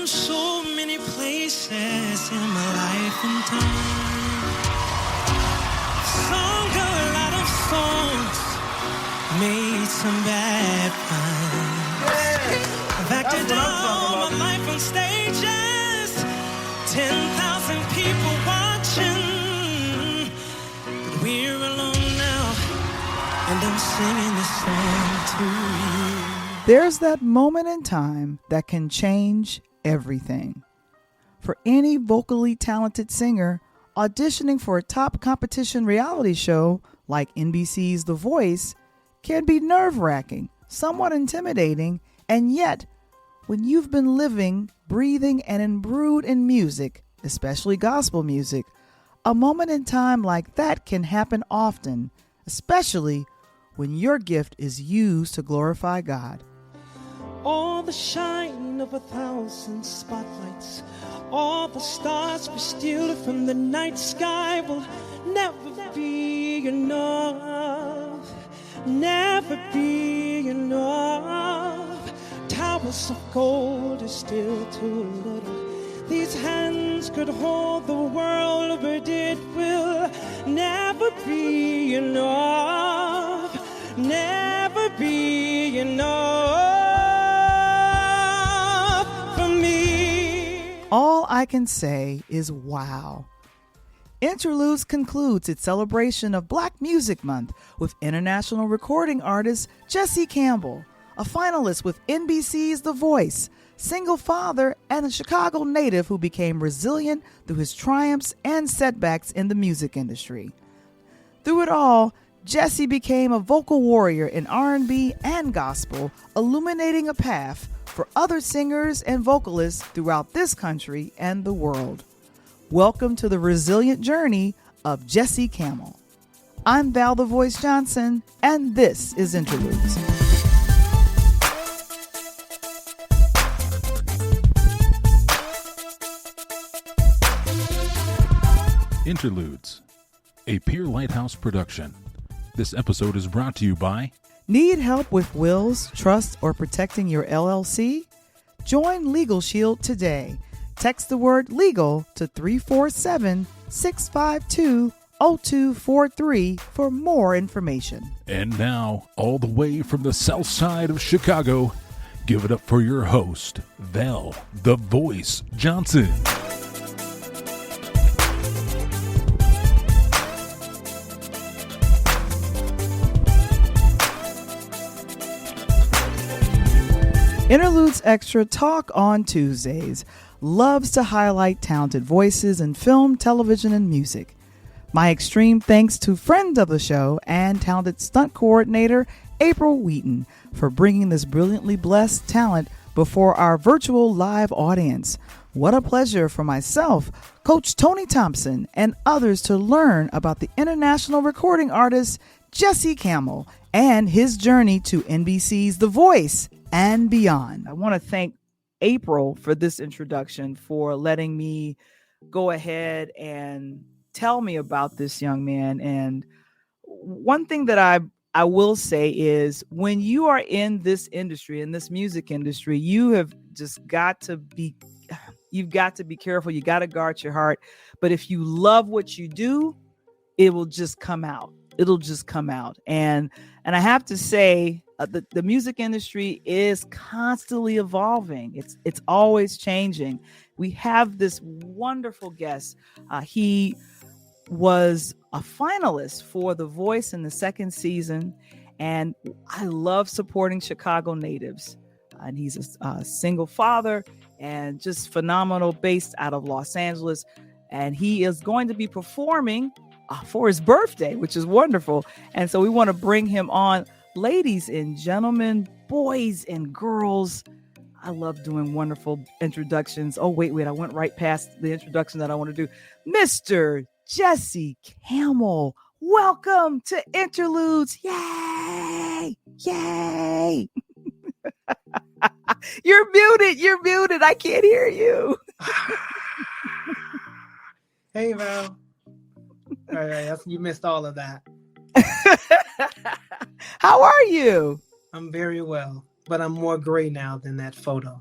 been so many places in my life and time. Sung a lot of songs, made some bad times. I've acted all my life on stages, 10,000 people watching, but we're alone now, and I'm singing this song to you. There's that moment in time that can change everything. For any vocally talented singer, auditioning for a top competition reality show like NBC's The Voice can be nerve-wracking, somewhat intimidating, and yet, when you've been living, breathing, and imbrued in music, especially gospel music, a moment in time like that can happen often, especially when your gift is used to glorify God. All the shine of 1,000 spotlights, all the stars we steal from the night sky will never be enough, never be enough. Towers of gold are still too little. These hands could hold the world, but it will never be enough, never be enough. All I can say is wow. Interludes concludes its celebration of Black Music Month with international recording artist Jesse Campbell, a finalist with NBC's The Voice, single father, and a Chicago native who became resilient through his triumphs and setbacks in the music industry. Through it all, Jesse became a vocal warrior in R&B and gospel, illuminating a path for other singers and vocalists throughout this country and the world. Welcome to the resilient journey of Jesse Campbell. I'm Val the Voice Johnson, and this is Interludes. Interludes, a Peer Lighthouse production. This episode is brought to you by... Need help with wills, trusts, or protecting your LLC? Join Legal Shield today. Text the word legal to 347-652-0243 for more information. And now, all the way from the south side of Chicago, give it up for your host, Val the Voice Johnson. Interludes Extra Talk on Tuesdays loves to highlight talented voices in film, television, and music. My extreme thanks to friend of the show and talented stunt coordinator April Wheaton for bringing this brilliantly blessed talent before our virtual live audience. What a pleasure for myself, Coach Tony Thompson, and others to learn about the international recording artist Jesse Campbell and his journey to NBC's The Voice and beyond. I want to thank April for this introduction, for letting me go ahead and tell me about this young man. And one thing that I will say is, when you are in this industry, in this music industry, you have just got to be, you've got to be careful. You got to guard your heart. But if you love what you do, it will just come out. It'll just come out. And I have to say, the music industry is constantly evolving. It's always changing. We have this wonderful guest. He was a finalist for The Voice in the second season, and I love supporting Chicago natives. And he's a single father and just phenomenal, based out of Los Angeles. And he is going to be performing for his birthday, which is wonderful. And so we want to bring him on. Ladies and gentlemen, boys and girls, I love doing wonderful introductions. Oh, wait, I went right past the introduction that I want to do. Mr. Jesse Campbell, welcome to Interludes. Yay! Yay! You're muted. I can't hear you. Hey, Val. All right, you missed all of that. How are you? I'm very well, but I'm more gray now than that photo.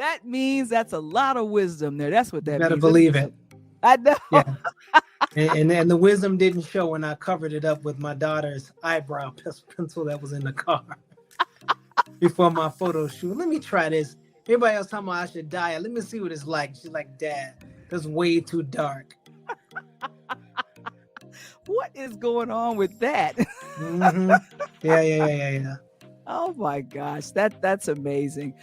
That means that's a lot of wisdom there. That's what that You better means. believe it. I know. Yeah. And the wisdom didn't show when I covered it up with my daughter's eyebrow pencil that was in the car before my photo shoot. Let me try this. Everybody else talking about I should dye it. Let me see what it's like. She's like, Dad, that's way too dark. What is going on with that? Mm-hmm. Yeah. Oh my gosh, that's amazing.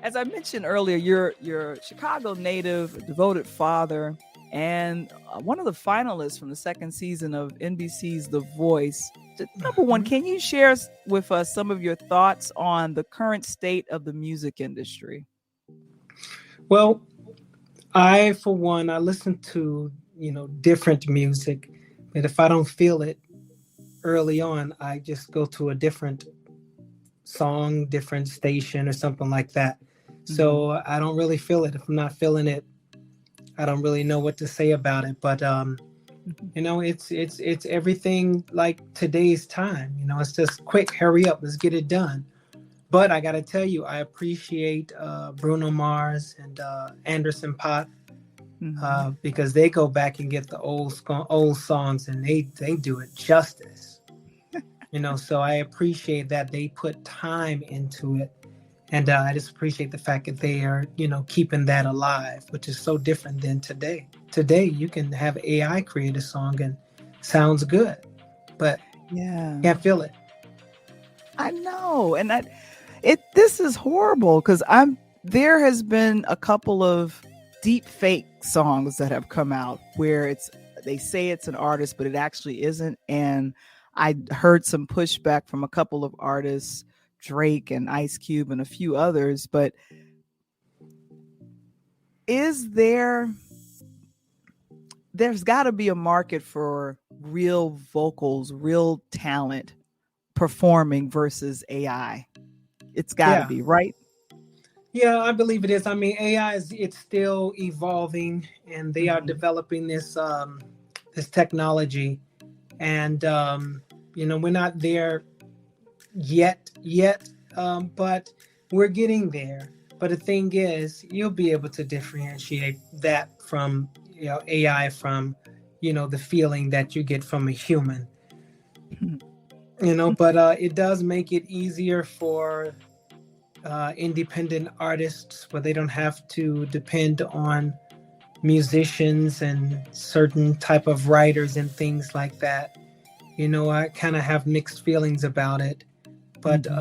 As I mentioned earlier, you're a Chicago native, a devoted father, and one of the finalists from the second season of NBC's The Voice. Number one, can you share with us some of your thoughts on the current state of the music industry? Well, for one, I listen to, different music. But if I don't feel it early on, I just go to a different song, different station or something like that. Mm-hmm. So I don't really feel it. If I'm not feeling it, I don't really know what to say about it. But, it's everything like today's time. It's just quick, hurry up, let's get it done. But I got to tell you, I appreciate Bruno Mars and Anderson .Paak. Mm-hmm. Because they go back and get the old songs and they do it justice, so I appreciate that they put time into it. And I just appreciate the fact that they are, keeping that alive, which is so different than today. Today, you can have AI create a song and sounds good, but can't feel it. I know. And this is horrible because there has been a couple of deep fake songs that have come out where they say it's an artist, but it actually isn't. And I heard some pushback from a couple of artists, Drake and Ice Cube and a few others. But there's got to be a market for real vocals, real talent performing versus AI. It's got to be, right? Yeah, I believe it is. I mean, AI it's still evolving, and they are developing this technology, and we're not there yet, but we're getting there. But the thing is, you'll be able to differentiate that from AI from the feeling that you get from a human. But it does make it easier for independent artists where they don't have to depend on musicians and certain type of writers and things like that. I kind of have mixed feelings about it, but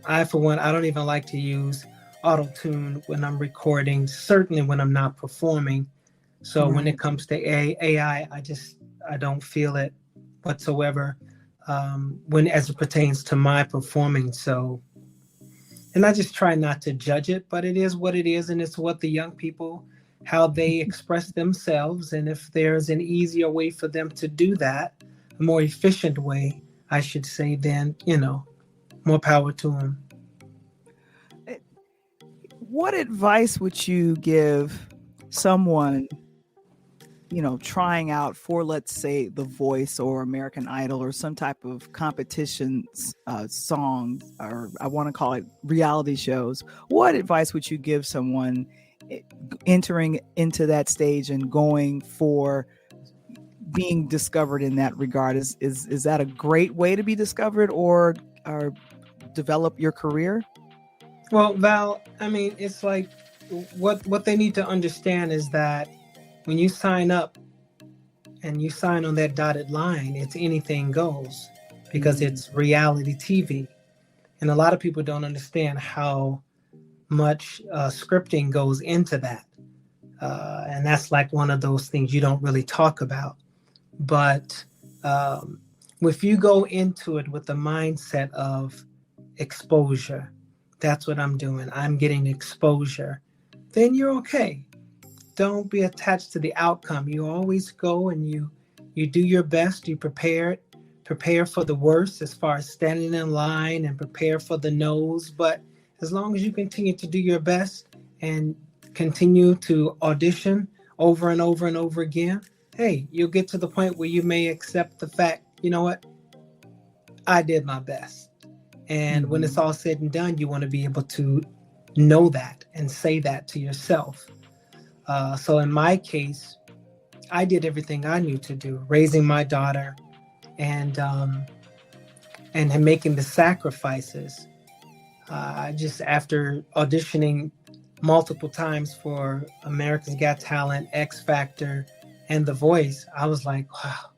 I, for one, I don't even like to use auto-tune when I'm recording, certainly when I'm not performing. So when it comes to AI, I don't feel it whatsoever as it pertains to my performing. So, and I just try not to judge it, but it is what it is. And it's what the young people, how they express themselves. And if there's an easier way for them to do that, a more efficient way, I should say, then, more power to them. What advice would you give someone, trying out for, let's say, The Voice or American Idol or some type of competition song, or I want to call it reality shows? What advice would you give someone entering into that stage and going for being discovered in that regard? Is that a great way to be discovered or develop your career? Well, Val, I mean, it's like what they need to understand is that when you sign up and you sign on that dotted line, it's anything goes because it's reality TV. And a lot of people don't understand how much scripting goes into that. And that's like one of those things you don't really talk about. But if you go into it with the mindset of exposure, that's what I'm doing. I'm getting exposure. Then you're okay. Don't be attached to the outcome. You always go and you do your best. You prepare for the worst as far as standing in line and prepare for the no's. But as long as you continue to do your best and continue to audition over and over and over again, hey, you'll get to the point where you may accept the fact, you know what? I did my best. And when it's all said and done, you want to be able to know that and say that to yourself. So in my case, I did everything I knew to do, raising my daughter and making the sacrifices. Just after auditioning multiple times for America's Got Talent, X Factor, and The Voice, I was like, wow,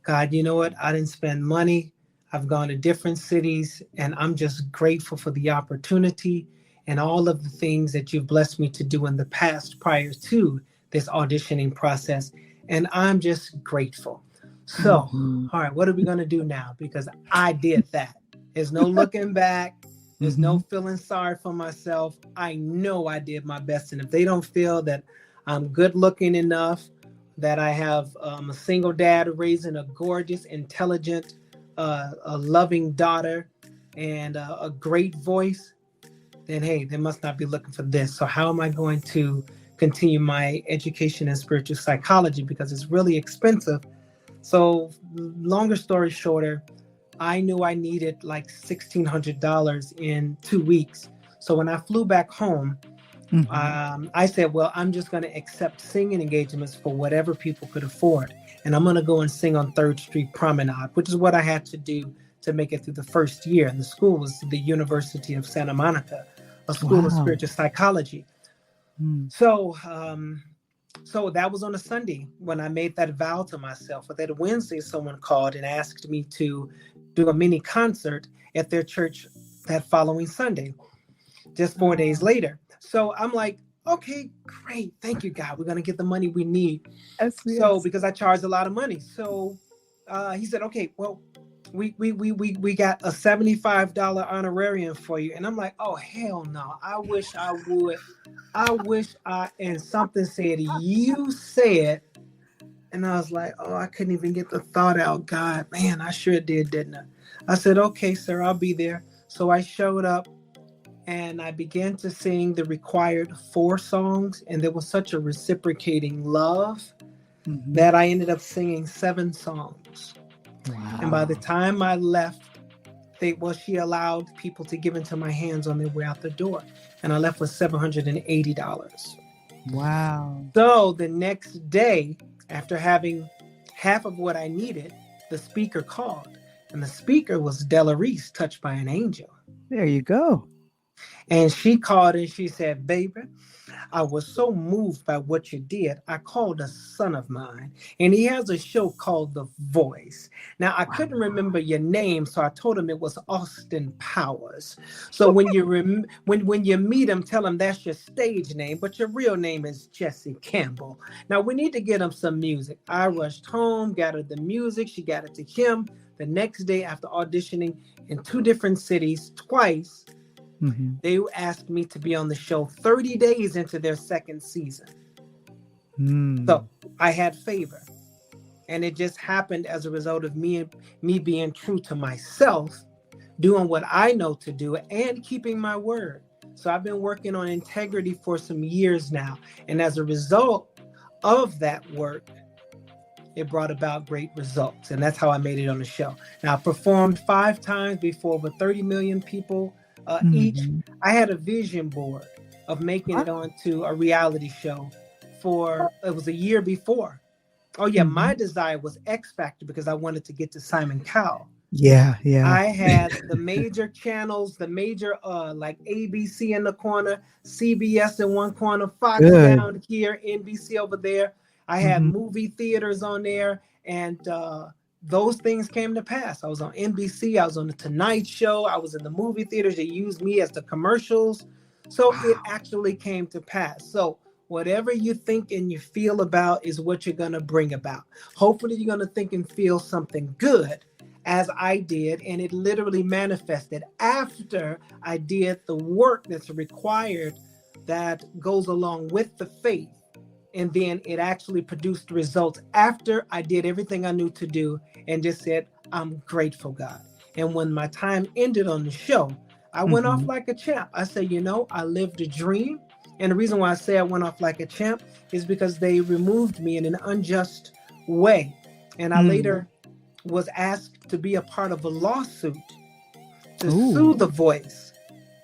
God, you know what? I didn't spend money. I've gone to different cities, and I'm just grateful for the opportunity and all of the things that you've blessed me to do in the past prior to this auditioning process. And I'm just grateful. So, all right, what are we going to do now? Because I did that. There's no looking back. There's no feeling sorry for myself. I know I did my best. And if they don't feel that I'm good looking enough, that I have a single dad raising a gorgeous, intelligent, a loving daughter, and a great voice, then hey, they must not be looking for this. So how am I going to continue my education in spiritual psychology? Because it's really expensive. So longer story shorter, I knew I needed like $1,600 in 2 weeks. So when I flew back home, I said, well, I'm just going to accept singing engagements for whatever people could afford. And I'm going to go and sing on 3rd Street Promenade, which is what I had to do to make it through the first year. And the school was the University of Santa Monica, a school of spiritual psychology. So that was on a Sunday when I made that vow to myself. But that Wednesday, someone called and asked me to do a mini concert at their church that following Sunday, just 4 days later. So I'm like, okay, great. Thank you, God. We're going to get the money we need. Yes. So because I charged a lot of money. So he said, okay, well, we got a $75 honorarium for you. And I'm like, oh, hell no. I wish I would. And something said, you said. And I was like, oh, I couldn't even get the thought out. God, man, I sure did, didn't I? I said, okay, sir, I'll be there. So I showed up. And I began to sing the required 4 songs. And there was such a reciprocating love that I ended up singing 7 songs. Wow. And by the time I left, she allowed people to give into my hands on their way out the door. And I left with $780. Wow. So the next day, after having half of what I needed, the speaker called. And the speaker was Della Reese, Touched by an Angel. There you go. And she called and she said, baby, I was so moved by what you did. I called a son of mine, and he has a show called The Voice. Now, I couldn't remember your name, so I told him it was Austin Powers. So when you when you meet him, tell him that's your stage name, but your real name is Jesse Campbell. Now, we need to get him some music. I rushed home, got her the music. She got it to him. The next day, after auditioning in 2 different cities twice, they asked me to be on the show 30 days into their 2nd season. So I had favor. And it just happened as a result of me being true to myself, doing what I know to do, and keeping my word. So I've been working on integrity for some years now. And as a result of that work, it brought about great results. And that's how I made it on the show. Now, I performed 5 times before over 30 million people each. I had a vision board of making it onto a reality show it was a year before. Oh yeah, my desire was X Factor because I wanted to get to Simon Cowell. Yeah. I had the major channels, the major like ABC in the corner, CBS in one corner, Fox down here, NBC over there. I had movie theaters on there, and those things came to pass. I was on NBC. I was on The Tonight Show. I was in the movie theaters. They used me as the commercials. So it actually came to pass. So whatever you think and you feel about is what you're going to bring about. Hopefully you're going to think and feel something good, as I did. And it literally manifested after I did the work that's required that goes along with the faith. And then it actually produced results after I did everything I knew to do and just said, I'm grateful, God. And when my time ended on the show, I went off like a champ. I said, I lived a dream. And the reason why I say I went off like a champ is because they removed me in an unjust way. And I later was asked to be a part of a lawsuit to sue The Voice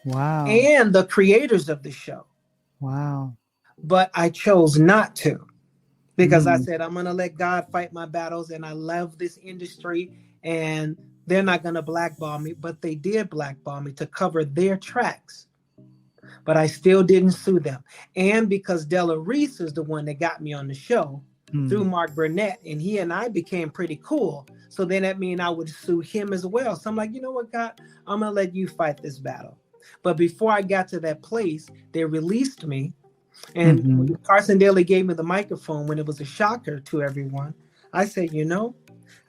Wow. and the creators of the show. Wow. But I chose not to, because I Mm. said, I'm going to let God fight my battles, and I love this industry, and they're not going to blackball me. But they did blackball me to cover their tracks. But I still didn't sue them. And because Della Reese is the one that got me on the show through Mark Burnett, and he and I became pretty cool. So then that means I would sue him as well. So I'm like, you know what, God, I'm going to let you fight this battle. But before I got to that place, they released me. And when Carson Daly gave me the microphone, when it was a shocker to everyone, I said, you know,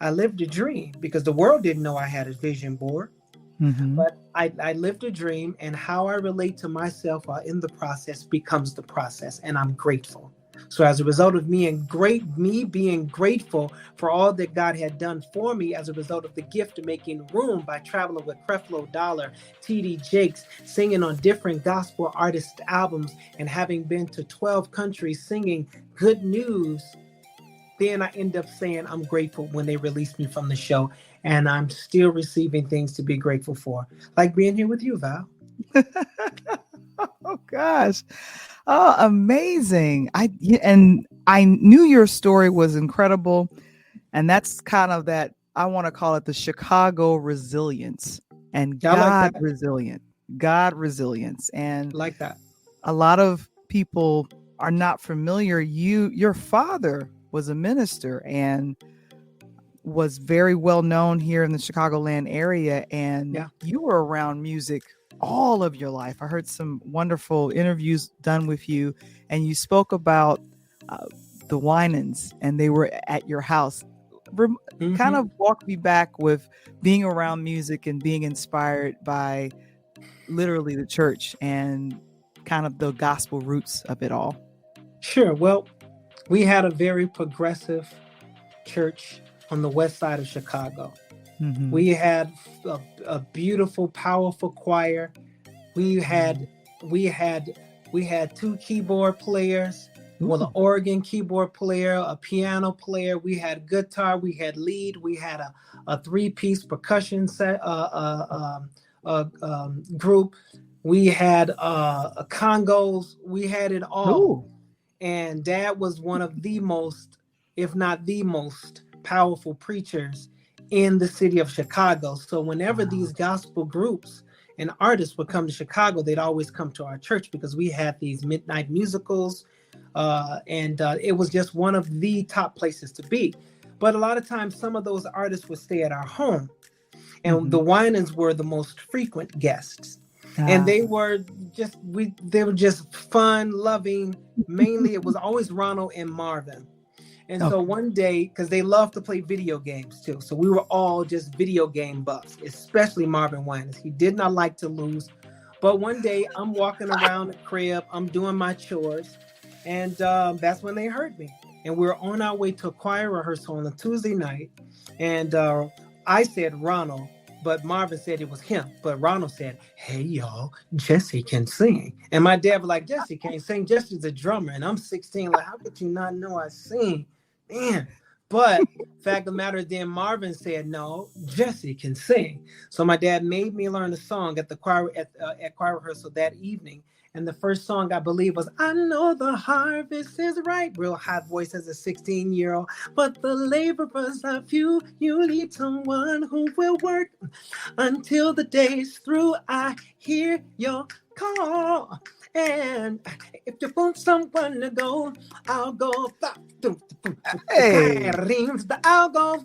I lived a dream, because the world didn't know I had a vision board. But I lived a dream, and how I relate to myself while in the process becomes the process, and I'm grateful. So as a result of me being grateful for all that God had done for me, as a result of the gift of making room by traveling with Creflo Dollar, T.D. Jakes, singing on different gospel artist albums, and having been to 12 countries singing good news, then I end up saying I'm grateful when they released me from the show, and I'm still receiving things to be grateful for, like being here with you, Val. Oh gosh. Oh, amazing. I knew your story was incredible, and that's kind of that, I want to call it the Chicago resilience and Yeah, I like God resilience. And like that. a lot of people are not familiar. Your father was a minister and was very well known here in the Chicagoland area, and you were around music all of your life. I heard some wonderful interviews done with you, and you spoke about the Winans, and they were at your house. Kind of walk me back with being around music and being inspired by literally the church and kind of the gospel roots of it all. Sure. Well, we had a very progressive church on the west side of Chicago. We had a beautiful, powerful choir. We had 2 keyboard players, well, an organ keyboard player, a piano player. We had guitar, we had lead, we had a 3-piece percussion set, group. We had congos. We had it all. Ooh. And Dad was one of the most, if not the most, powerful preachers in the city of Chicago. So whenever these gospel groups and artists would come to Chicago, they'd always come to our church, because we had these midnight musicals, and it was just one of the top places to be. But a lot of times, some of those artists would stay at our home, and the Winans were the most frequent guests. And they were just fun, loving. Mainly, it was always Ronald and Marvin. And so one day, because they love to play video games too, so we were all just video game buffs, especially Marvin Winans. He did not like to lose. But one day, I'm walking around the crib, I'm doing my chores, and that's when they heard me. And we were on our way to a choir rehearsal on a Tuesday night, and I said Ronald, but Marvin said it was him. But Ronald said, "Hey, y'all, Jesse can sing." And my dad was like, "Jesse can't sing. Jesse's a drummer." And I'm 16. Like, how could you not know I sing? Man. But fact of the matter, then Marvin said, "No, Jesse can sing." So my dad made me learn a song at the choir at choir rehearsal that evening. And the first song, I believe, was "I Know the Harvest is Ripe." Real high voice as a 16-year-old. "But the laborers are few. You need someone who will work until the day is through. I hear your call. And if you want someone to go, I'll go." Hey. I'll go.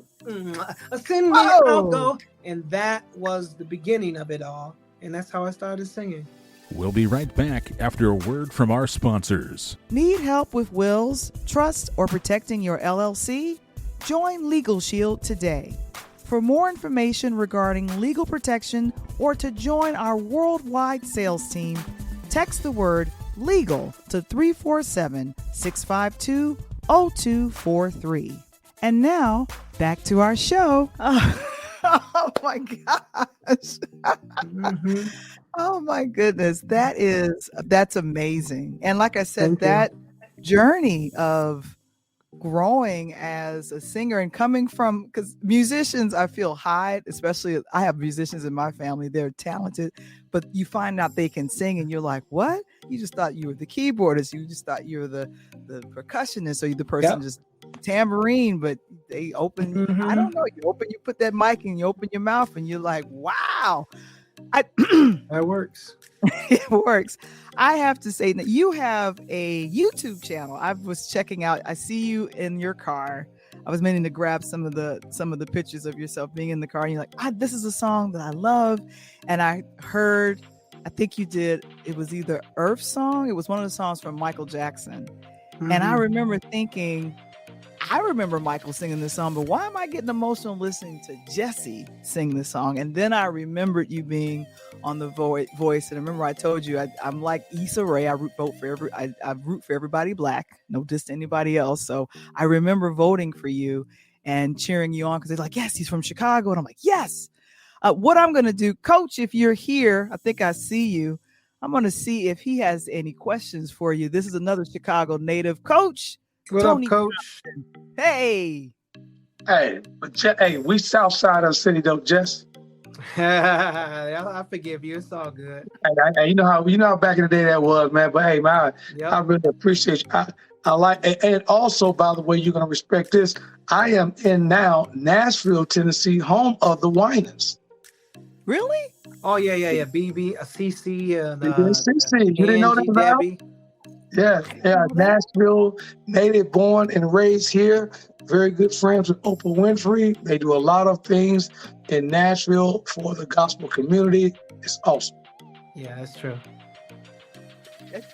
Send me, I'll go. And that was the beginning of it all. And that's how I started singing. We'll be right back after a word from our sponsors. Need help with wills, trust, or protecting your LLC? Join Legal Shield today. For more information regarding legal protection or to join our worldwide sales team, text the word LEGAL to 347-652-0243. And now, back to our show. Oh my gosh. Oh my goodness. That's amazing. And like I said, that journey of growing as a singer and coming from, because musicians I feel hide, especially I have musicians in my family, they're talented, but you find out they can sing and you're like, what? You just thought you were the keyboardist, you just thought you were the percussionist, or you the person just tambourine, but they open, I don't know, you put that mic and you open your mouth and you're like, wow. That works. It works. I have to say that you have a YouTube channel. I was checking out. I see you in your car. I was meaning to grab some of the pictures of yourself being in the car. And you're like, this is a song that I love. And I heard, I think you did, it was either Earth Song. It was one of the songs from Michael Jackson. And I remember thinking, I remember Michael singing this song, but why am I getting emotional listening to Jesse sing this song? And then I remembered you being on the Voice. And I remember I told you I'm like Issa Rae. I root for everybody black. No diss to anybody else. So I remember voting for you and cheering you on because they're like, yes, he's from Chicago. And I'm like, yes. What I'm going to do, Coach, if you're here, I think I see you. I'm going to see if he has any questions for you. This is another Chicago native. Coach. What Tony up, Coach? Thompson. Hey, we south side of the city, though, Jess. I forgive you. It's all good. You know how back in the day that was, man. But hey, man, I really appreciate you. I like, and also, by the way, you're gonna respect this. I am in now Nashville, Tennessee, home of the Winans. really? Oh yeah. BB, CC, and CC. You didn't know that about? Yeah. Nashville, native, born and raised here. Very good friends with Oprah Winfrey. They do a lot of things in Nashville for the gospel community. It's awesome. Yeah, that's true.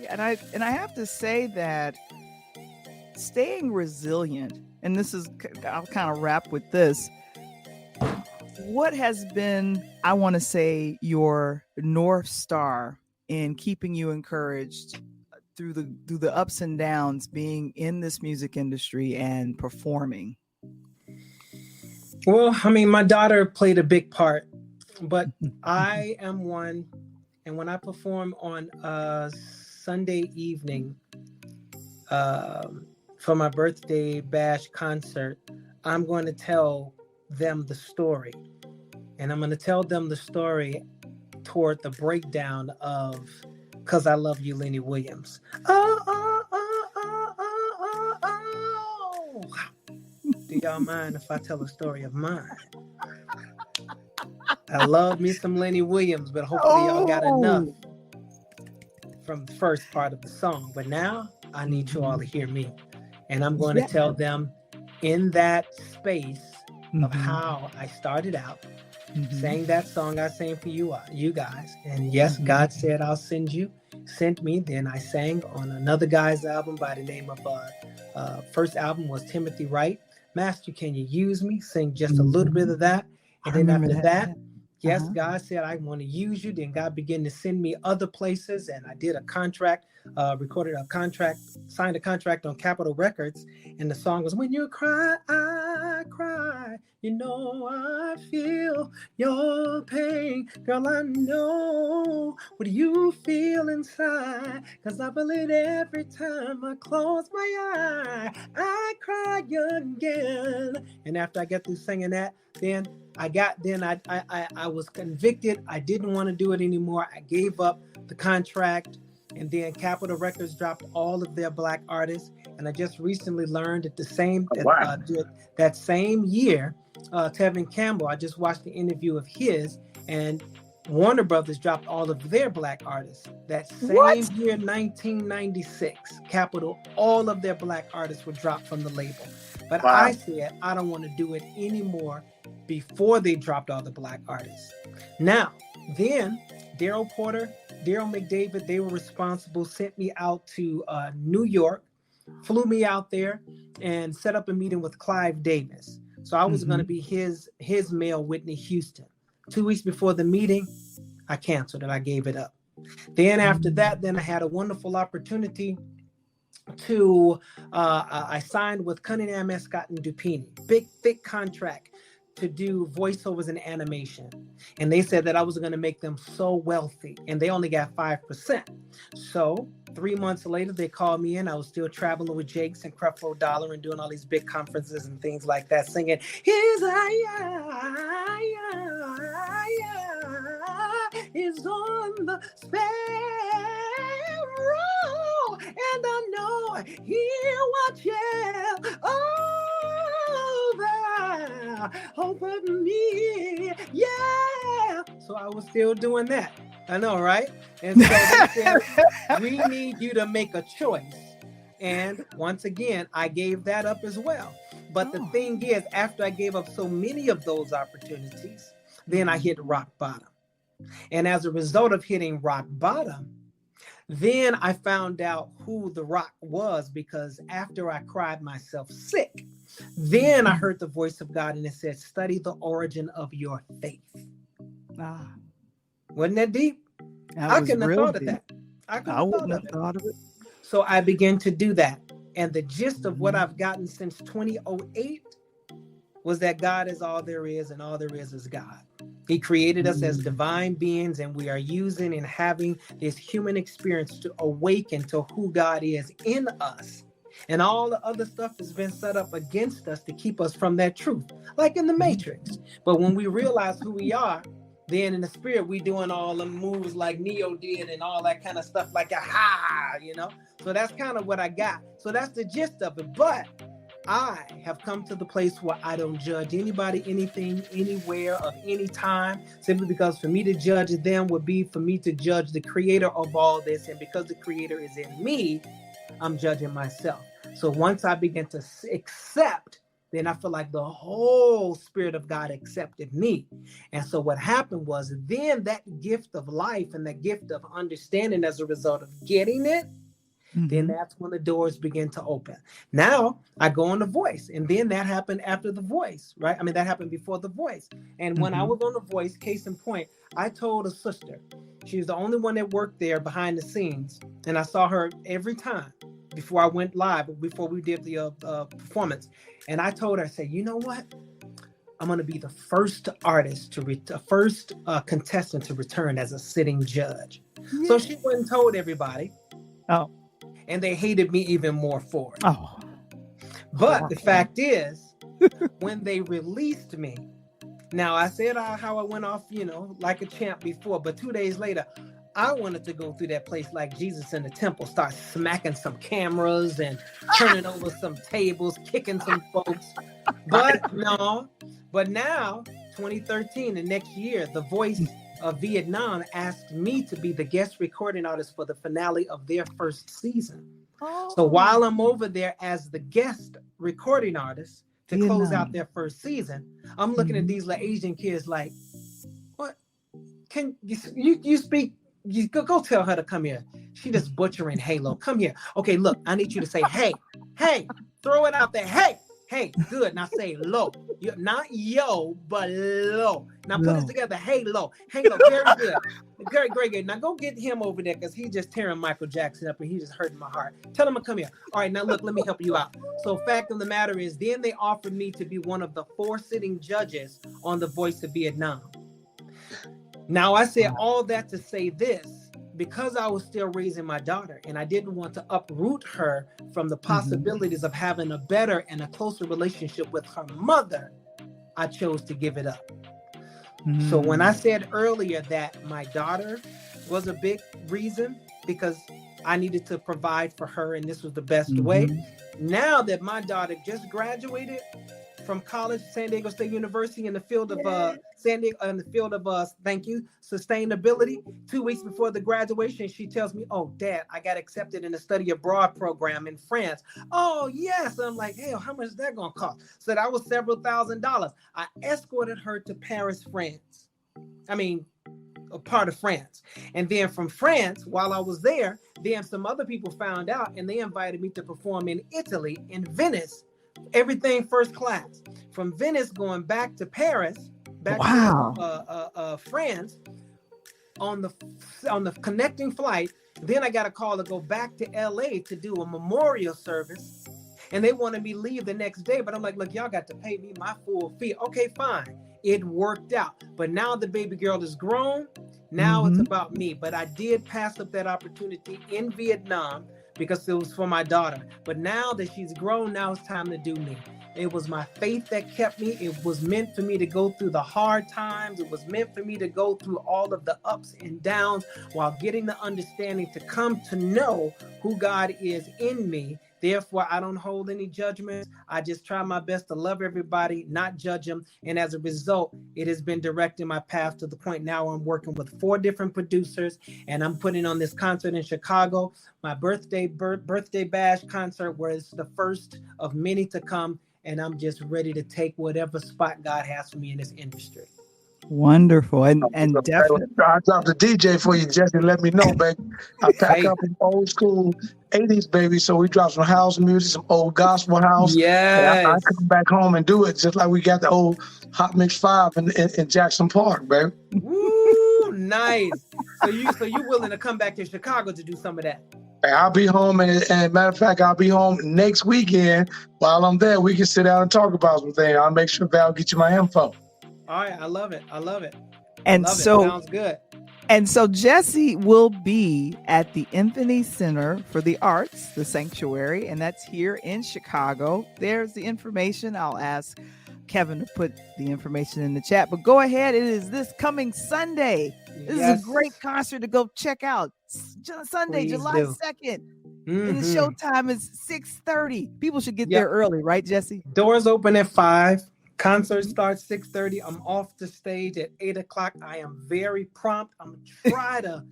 And I have to say that staying resilient, and I'll kind of wrap with this. What has been, I want to say, your North Star in keeping you encouraged through the ups and downs, being in this music industry and performing? Well, I mean, my daughter played a big part, but I am one, and when I perform on a Sunday evening for my birthday bash concert, I'm going to tell them the story, and I'm going to tell them the story toward the breakdown of "Cause I Love You," Lenny Williams. Do y'all mind if I tell a story of mine? I love me some Lenny Williams, but hopefully y'all got enough from the first part of the song. But now I need you all to hear me. And I'm going to tell them in that space of how I started out, sang that song I sang for you guys. And yes, God said, I'll sent me. Then I sang on another guy's album by the name of, first album was Timothy Wright. Master, can you use me? Sing just a little bit of that. And then after that, yes, God said, I want to use you. Then God began to send me other places. And I did a contract, signed a contract on Capitol Records. And the song was, when you cry, I cry. You know I feel your pain. Girl, I know what you feel inside. Because I feel it every time I close my eye. I cry again. And after I got through singing that, then I was convicted. I didn't want to do it anymore. I gave up the contract. And then Capitol Records dropped all of their black artists. And I just recently learned that that same year, Jesse Campbell, I just watched the interview of his, and Warner Brothers dropped all of their black artists. That same year, 1996, Capitol, all of their black artists were dropped from the label. But I said, I don't want to do it anymore before they dropped all the black artists. Now, then Daryl Porter, Daryl McDavid, they were responsible, sent me out to New York, flew me out there and set up a meeting with Clive Davis. So I was going to be his male Whitney Houston. 2 weeks before the meeting, I canceled it. I gave it up. Then after that, then I had a wonderful opportunity to, I signed with Cunningham, Escott, and Dupini. Big, thick contract to do voiceovers and animation. And they said that I was going to make them so wealthy, and they only got 5%. So 3 months later, they called me in. I was still traveling with Jakes and Creflo Dollar and doing all these big conferences and things like that, singing, "His eye is on the sparrow, and I know he watches over me." Yeah. So I was still doing that. I know, right? And so they said, "We need you to make a choice." And once again, I gave that up as well. But the thing is, after I gave up so many of those opportunities, then I hit rock bottom. And as a result of hitting rock bottom, then I found out who the rock was, because after I cried myself sick, then I heard the voice of God and it said, "Study the origin of your faith." Wasn't that deep? I couldn't have thought of that. I wouldn't have thought of it. So I began to do that. And the gist of what I've gotten since 2008 was that God is all there is, and all there is God. He created us as divine beings, and we are using and having this human experience to awaken to who God is in us. And all the other stuff has been set up against us to keep us from that truth, like in the Matrix. But when we realize who we are, then in the spirit, we doing all the moves like Neo did and all that kind of stuff, like So that's kind of what I got. So that's the gist of it. But I have come to the place where I don't judge anybody, anything, anywhere, of any time, simply because for me to judge them would be for me to judge the creator of all this. And because the creator is in me, I'm judging myself. So once I begin to accept, then I feel like the whole Spirit of God accepted me. And so what happened was, then that gift of life and that gift of understanding as a result of getting it, then that's when the doors begin to open. Now I go on The Voice, and then that happened after The Voice, right? I mean, that happened before The Voice. And when I was on The Voice, case in point, I told a sister, she was the only one that worked there behind the scenes. And I saw her every time before I went live, before we did the performance. And I told her, I said, "You know what? I'm going to be the first artist first contestant to return as a sitting judge." Yeah. So she went and told everybody. Oh. And they hated me even more for it. Oh. But the fact is, when they released me, now I said how I went off, like a champ before, but 2 days later, I wanted to go through that place like Jesus in the temple, start smacking some cameras and turning over some tables, kicking some folks. But no, but now, 2013, the next year, The Voice of Vietnam asked me to be the guest recording artist for the finale of their first season. So while I'm over there as the guest recording artist to close out their first season, I'm looking at these little Asian kids like, "What? Can you speak? You go tell her to come here. She just butchering Halo. Come here. Okay, look, I need you to say, hey, throw it out there. Hey, good. Now say low. Not yo, but low. Now put it together. Halo. Very good. Very good. Now go get him over there, because he's just tearing Michael Jackson up and he's just hurting my heart. Tell him to come here. All right, now look, let me help you out." So fact of the matter is, then they offered me to be one of the 4 sitting judges on The Voice of Vietnam. Now, I said all that to say this, because I was still raising my daughter and I didn't want to uproot her from the possibilities of having a better and a closer relationship with her mother, I chose to give it up. So when I said earlier that my daughter was a big reason, because I needed to provide for her and this was the best way, now that my daughter just graduated from college, San Diego State University, in the field of sustainability. 2 weeks before the graduation, she tells me, "Oh, Dad, I got accepted in the study abroad program in France." "Oh, yes." I'm like, "Hell, how much is that gonna cost?" So that was several $1,000s. I escorted her to Paris, France. I mean, a part of France. And then from France, while I was there, then some other people found out and they invited me to perform in Italy, in Venice. Everything first class. From Venice going back to Paris, back to France, on the connecting flight. Then I got a call to go back to LA to do a memorial service, and they wanted me to leave the next day. But I'm like, "Look, y'all got to pay me my full fee." "Okay, fine." it worked out. But now the baby girl is grown. Now it's about me. But I did pass up that opportunity in Vietnam because it was for my daughter. But now that she's grown, now it's time to do me. It was my faith that kept me. It was meant for me to go through the hard times. It was meant for me to go through all of the ups and downs while getting the understanding to come to know who God is in me. Therefore, I don't hold any judgments. I just try my best to love everybody, not judge them. And as a result, it has been directing my path to the point now I'm working with 4 different producers, and I'm putting on this concert in Chicago, my birthday bash concert, where it's the first of many to come. And I'm just ready to take whatever spot God has for me in this industry. Wonderful. And definitely. I dropped the DJ for you, Jesse. Let me know, baby. I pack up an old school 80s, baby. So we drop some house music, some old gospel house. Yes. I come back home and do it just like we got the old Hot Mix 5 in Jackson Park, baby. Woo, nice. So you willing to come back to Chicago to do some of that? I'll be home, and matter of fact, I'll be home next weekend. While I'm there, we can sit down and talk about some things. I'll make sure Val get you my info. All right, I love it. And so sounds good. And so Jesse will be at the Infinity Center for the Arts, the Sanctuary, and that's here in Chicago. There's the information. I'll ask Kevin to put the information in the chat, but go ahead. It is this coming Sunday. This is a great concert to go check out. Sunday, July 2nd. And the showtime is 6:30. People should get there early, right, Jesse? Doors open at 5. Concert starts 6:30. I'm off the stage at 8 o'clock. I am very prompt. I'm try to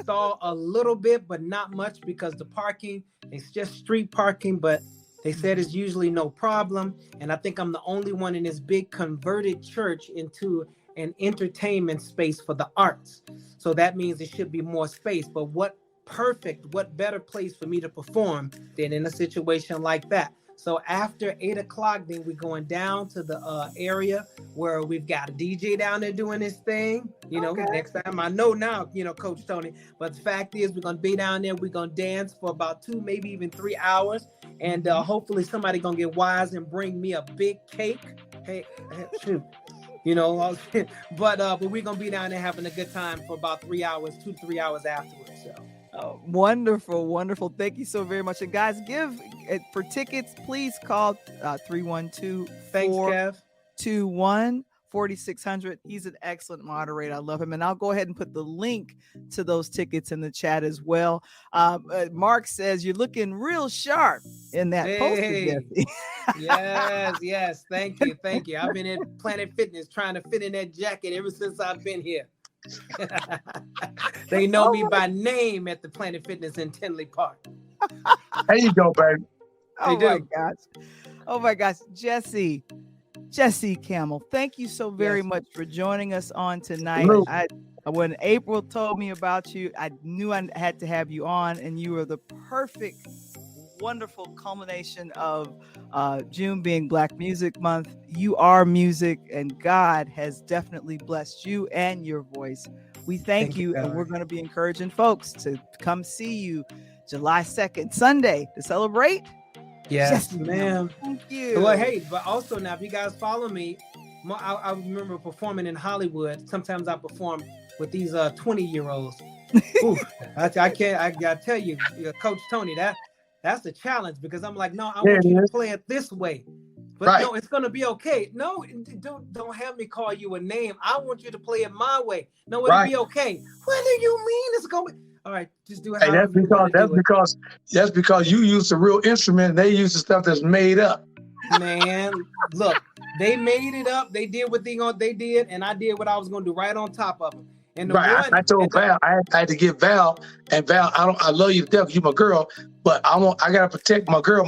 stall a little bit, but not much because the parking, it's just street parking, but they said it's usually no problem. And I think I'm the only one in this big converted church into an entertainment space for the arts. So that means there should be more space. But what better place for me to perform than in a situation like that? So after 8 o'clock, then we're going down to the area where we've got a DJ down there doing his thing. Next time I know now, Coach Tony. But the fact is, we're going to be down there. We're going to dance for about 2, maybe even 3 hours. And hopefully somebody going to get wise and bring me a big cake. Hey, shoot. But we're going to be down there having a good time for about 3 hours, 2 to 3 hours afterwards. So. Oh, wonderful. Thank you so very much. And guys, for tickets, please call 312-421-4600. He's an excellent moderator. I love him. And I'll go ahead and put the link to those tickets in the chat as well. Mark says you're looking real sharp in that poster, Jesse. Yes. Thank you. I've been in Planet Fitness trying to fit in that jacket ever since I've been here. They know me by name at the Planet Fitness in Tinley Park. There you go, baby. Oh my gosh. Jesse Campbell, thank you so very much for joining us on tonight. When April told me about you, I knew I had to have you on, and you were the perfect, wonderful culmination of June being Black Music Month. You are music, and God has definitely blessed you and your voice. We thank you, and we're going to be encouraging folks to come see you July 2nd, Sunday, to celebrate. Yes, ma'am. Thank you. Well, hey, but also now, if you guys follow me, I remember performing in Hollywood. Sometimes I perform with these 20-year-olds. I gotta tell you, Coach Tony, that's the challenge, because I'm like, no, I want you to play it this way. But no, it's gonna be okay. No, don't have me call you a name. I want you to play it my way. No, it'll be okay. What do you mean it's gonna be? All right, just do it. Hey, that's because you use the real instrument and they use the stuff that's made up. Man, look, they made it up. They did what they did, and I did what I was gonna do right on top of them. And I told Val, I had to get Val, and Val, I love you to death, you my girl, but I gotta protect my girl,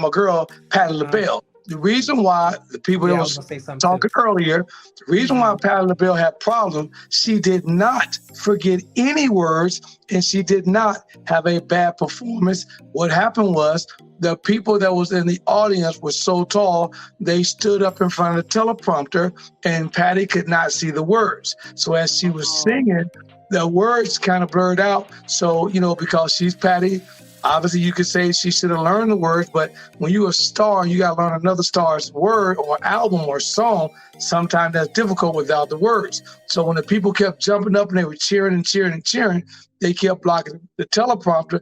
Patti LaBelle. The reason why the people that was talking earlier, the reason why Patti LaBelle had problems, she did not forget any words, and she did not have a bad performance. What happened was the people that was in the audience were so tall, they stood up in front of the teleprompter, and Patti could not see the words. So as she was singing, the words kind of blurred out. So, because she's Patti, Obviously, you could say she should have learned the words, but when you're a star, you got to learn another star's word or album or song. Sometimes that's difficult without the words. So when the people kept jumping up and they were cheering and cheering and cheering, they kept blocking the teleprompter.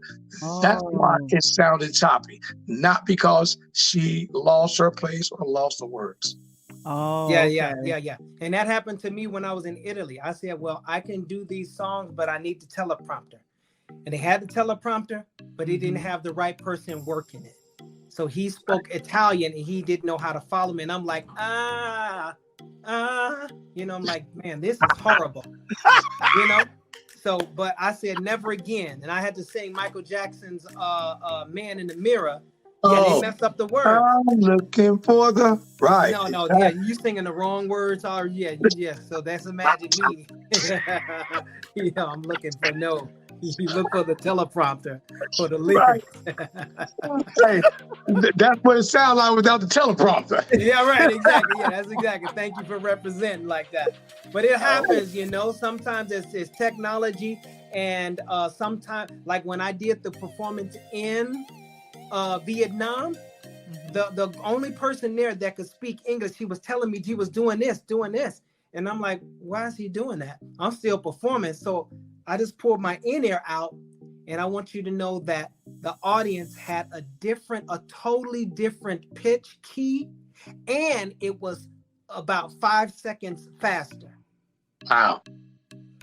That's why it sounded choppy, not because she lost her place or lost the words. Oh, yeah. And that happened to me when I was in Italy. I said, well, I can do these songs, but I need the teleprompter. And they had the teleprompter, but he didn't have the right person working it. So he spoke Italian and he didn't know how to follow me. And I'm like, I'm like, man, this is horrible. So, but I said never again. And I had to sing Michael Jackson's Man in the Mirror. Yeah, they messed up the words. I'm looking for the right. No, you singing the wrong words. Yeah. So that's Imagine Me. I'm looking for no. You look for the teleprompter for the lyrics. Right. Hey, that's what it sounds like without the teleprompter. Yeah, right. Exactly. Yeah, that's exactly. Thank you for representing like that. But it happens, sometimes it's technology. And sometimes, like when I did the performance in Vietnam, the only person there that could speak English, he was telling me he was doing this. And I'm like, why is he doing that? I'm still performing. So I just pulled my in-ear out, and I want you to know that the audience had a totally different pitch key, and it was about 5 seconds faster. Wow.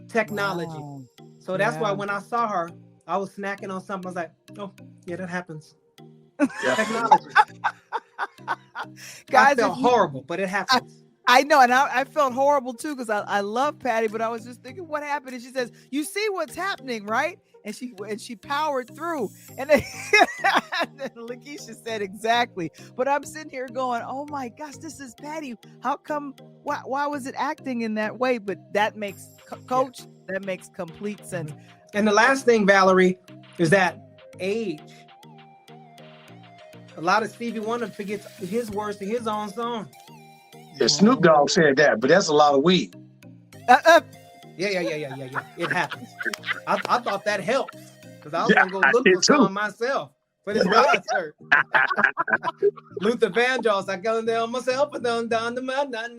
Technology. Wow. So that's why when I saw her, I was snacking on something. I was like, oh, yeah, that happens. Yeah. Technology. Guys, I felt horrible, but it happens. I know, and I felt horrible too because I love Patty, but I was just thinking, what happened? And she says, "You see what's happening, right?" And she powered through, and then, then Lakeisha said exactly. But I'm sitting here going, "Oh my gosh, this is Patty. How come? Why was it acting in that way?" But that makes Coach. That makes complete sense. And the last thing, Valerie, is that age. A lot of Stevie Wonder forgets his words to his own song. Yeah, Snoop Dogg said that, but that's a lot of weed. Yeah. It happens. I thought that helped because I was gonna go look for some myself, but it's concert. Luther Vandross, I go down myself, but down the man, I need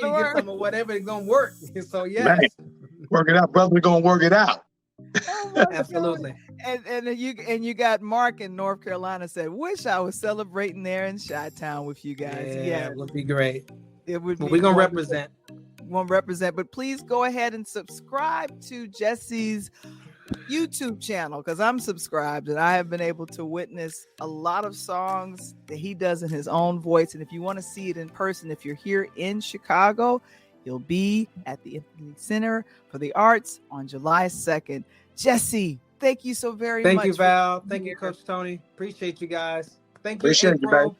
to get some of whatever is gonna work. So yes, work it out, brother. We're gonna work it out. Absolutely. And you got Mark in North Carolina said, "Wish I was celebrating there in Chi-Town with you guys." Yeah, it would be great. It would. We're gonna represent. But please go ahead and subscribe to Jesse's YouTube channel because I'm subscribed and I have been able to witness a lot of songs that he does in his own voice. And if you want to see it in person, if you're here in Chicago, he'll be at the Interludes Center for the Arts on July 2nd. Jesse, thank you so very much. Thank you, Val. Thank you, Coach Tony. Appreciate you guys. Thank you, Appreciate you, babe.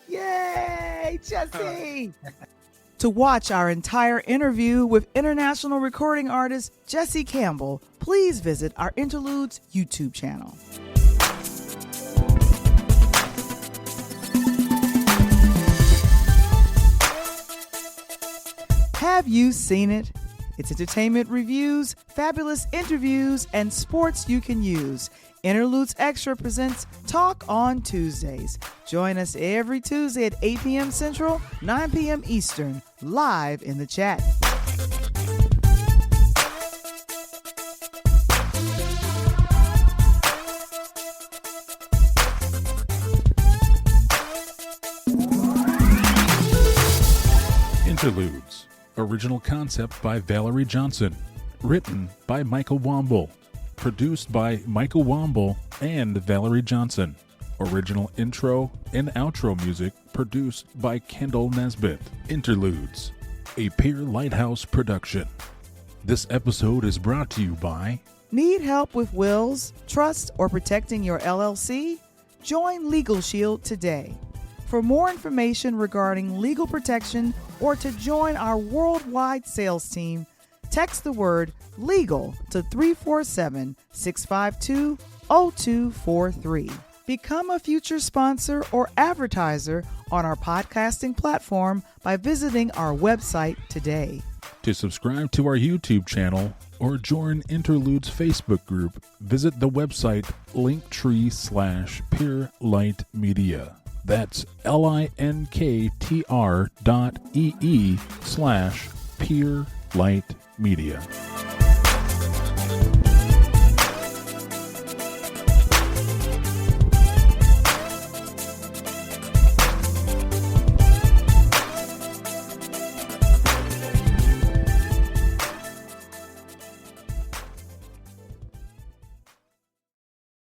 Yay, Jesse. To watch our entire interview with international recording artist Jesse Campbell, please visit our Interludes YouTube channel. Have you seen it? It's entertainment reviews, fabulous interviews, and sports you can use. Interludes Extra presents Talk on Tuesdays. Join us every Tuesday at 8 p.m. Central, 9 p.m. Eastern, live in the chat. Interludes. Original concept by Valerie Johnson. Written by Michael Womble. Produced by Michael Womble and Valerie Johnson. Original intro and outro music produced by Kendall Nesbitt. Interludes, a Peer Lighthouse production. This episode is brought to you by... Need help with wills, trust, or protecting your LLC? Join Legal Shield today. For more information regarding legal protection or to join our worldwide sales team, text the word LEGAL to 347-652-0243. Become a future sponsor or advertiser on our podcasting platform by visiting our website today. To subscribe to our YouTube channel, or join Interludes Facebook group, visit the website linktree/peerlightmedia. That's linktr.ee/peerlightmedia.